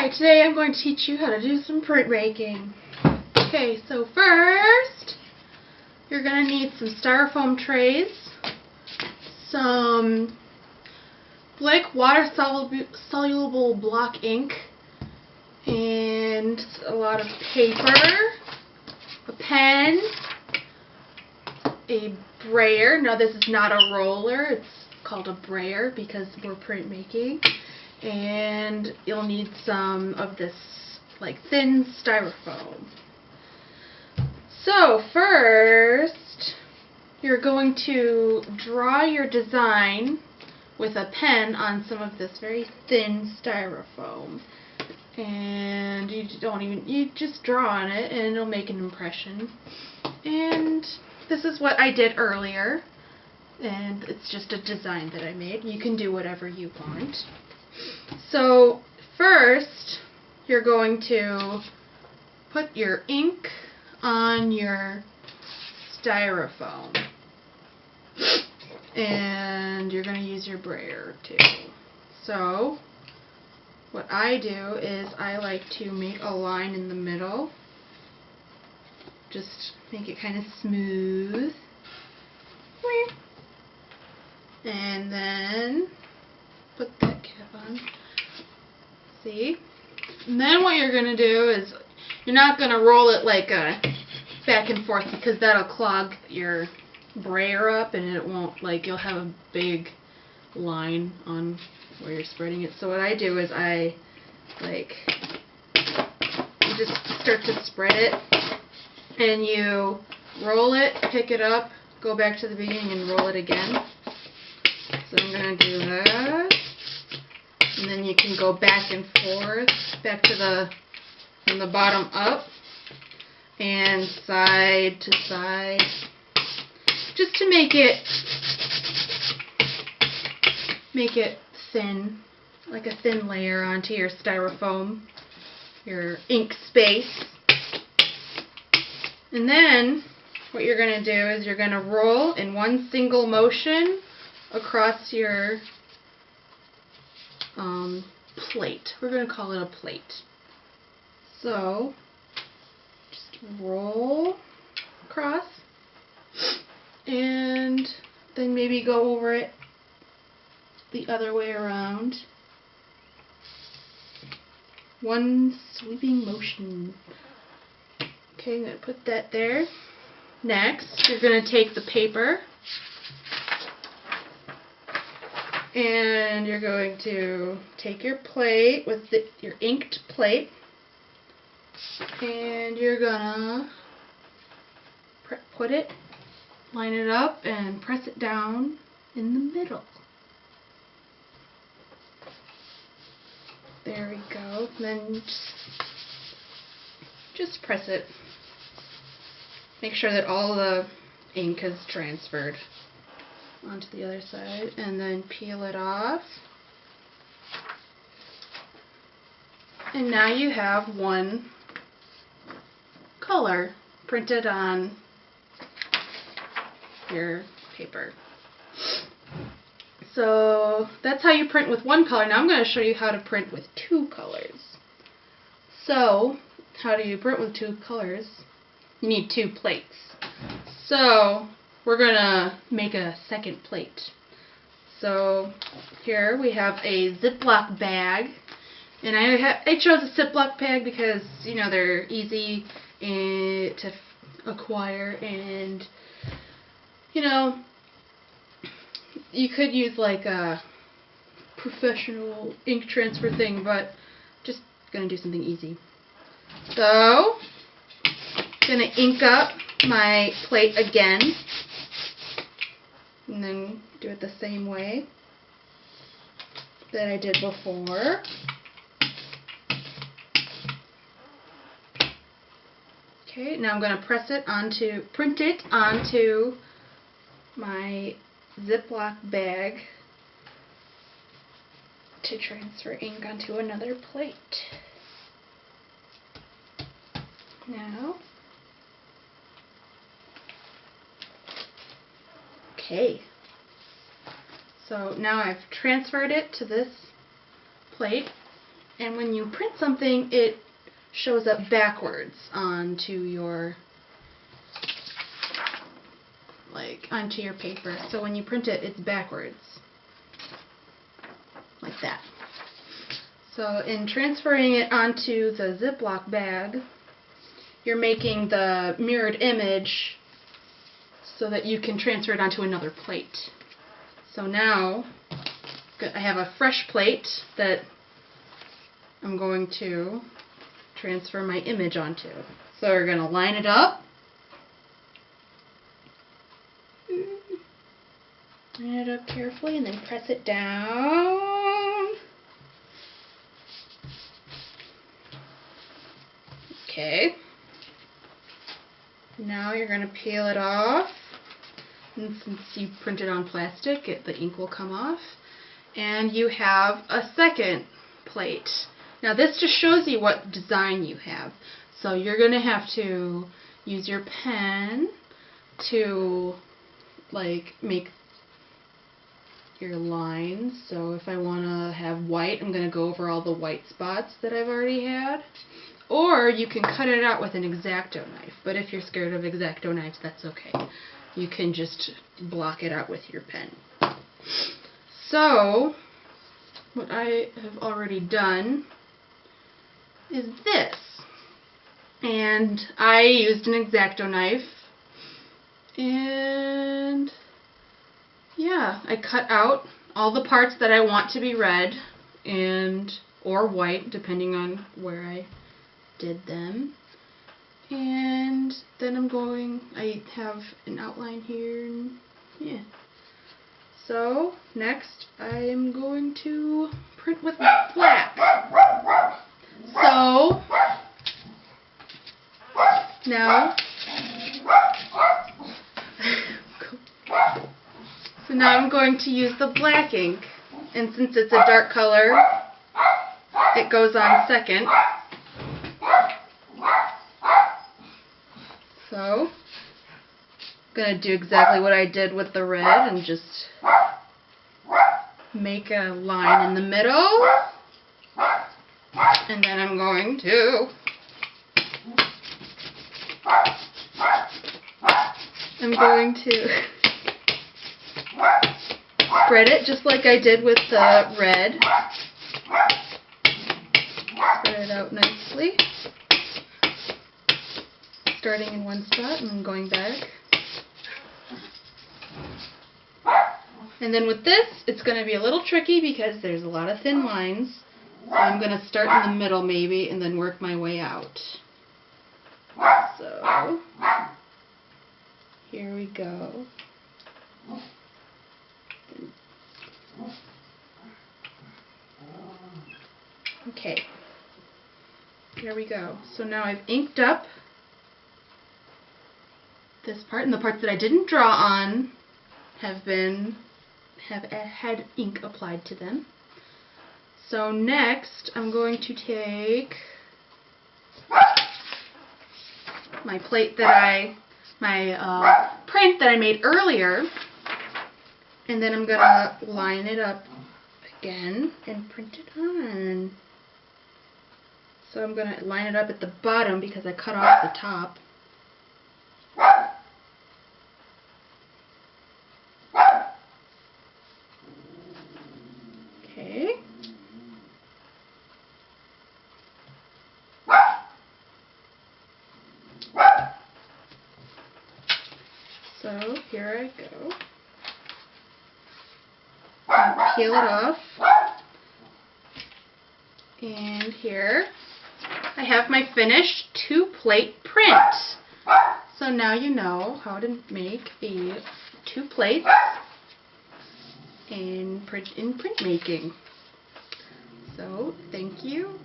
Hi, today I'm going to teach you how to do some printmaking. Okay, so first, you're going to need some styrofoam trays, some Blick water-soluble block ink, and a lot of paper, a pen, a brayer. Now this is not a roller, it's called a brayer because we're printmaking. And you'll need some of this like thin styrofoam. So first, you're going to draw your design with a pen on some of this very thin styrofoam. And you just draw on it and it'll make an impression. And this is what I did earlier. And it's just a design that I made. You can do whatever you want. So first, you're going to put your ink on your styrofoam. And you're going to use your brayer too. So what I do is I like to make a line in the middle. Just make it kind of smooth. And then put that cap on. See? And then what you're going to do is you're not going to roll it like back and forth because that'll clog your brayer up and it won't, like, you'll have a big line on where you're spreading it. So what I do is you just start to spread it and you roll it, pick it up, go back to the beginning and roll it again. So I'm going to do that. And then you can go back and forth, back to from the bottom up and side to side, just to make it thin, like a thin layer onto your styrofoam, your ink space. And then what you're going to do is you're going to roll in one single motion across your plate. We're going to call it a plate. So just roll across and then maybe go over it the other way around. One sweeping motion. Okay, I'm going to put that there. Next, you're going to take the paper and you're going to take your plate with your inked plate and you're going to line it up and press it down in the middle. There we go. Then just press it. Make sure that all the ink is transferred onto the other side, and then peel it off. And now you have one color printed on your paper. So that's how you print with one color. Now I'm going to show you how to print with two colors. So how do you print with two colors? You need two plates. So we're going to make a second plate. So here we have a Ziploc bag. And I chose a Ziploc bag because, you know, they're easy to acquire, and, you know, you could use like a professional ink transfer thing, but just going to do something easy. So I'm going to ink up my plate again. And then do it the same way that I did before. Okay, now I'm going to print it onto my Ziploc bag to transfer ink onto another plate. Now, okay, so now I've transferred it to this plate, And when you print something, it shows up backwards onto your paper. So when you print it, it's backwards. Like that. So in transferring it onto the Ziploc bag, you're making the mirrored image so that you can transfer it onto another plate. So now I have a fresh plate that I'm going to transfer my image onto. So we're going to line it up. Line it up carefully and then press it down. Okay. Now you're going to peel it off. And since you printed on plastic, the ink will come off. And you have a second plate. Now this just shows you what design you have. So you're going to have to use your pen to make your lines. So if I want to have white, I'm going to go over all the white spots that I've already had. Or you can cut it out with an X-Acto knife. But if you're scared of X-Acto knives, that's okay. You can just block it out with your pen. So what I have already done is this. And I used an X-Acto knife. And yeah, I cut out all the parts that I want to be red or white, depending on where I did them. And then I have an outline here, and yeah. So next I'm going to print with black. So now I'm going to use the black ink, and since it's a dark color, it goes on second. So I'm going to do exactly what I did with the red and just make a line in the middle. And then I'm going to spread it just like I did with the red. Spread it out nicely. Starting in one spot and then going back. And then with this, it's going to be a little tricky because there's a lot of thin lines. So I'm going to start in the middle maybe and then work my way out. So here we go. Okay. Here we go. So now I've inked up this part, and the parts that I didn't draw on have had ink applied to them. So next I'm going to take my plate my print that I made earlier, and then I'm going to line it up again and print it on. So I'm going to line it up at the bottom because I cut off the top. Okay. So here I go. Peel it off. And here I have my finished 2-plate print. So now you know how to make the 2 plates in printmaking. So thank you.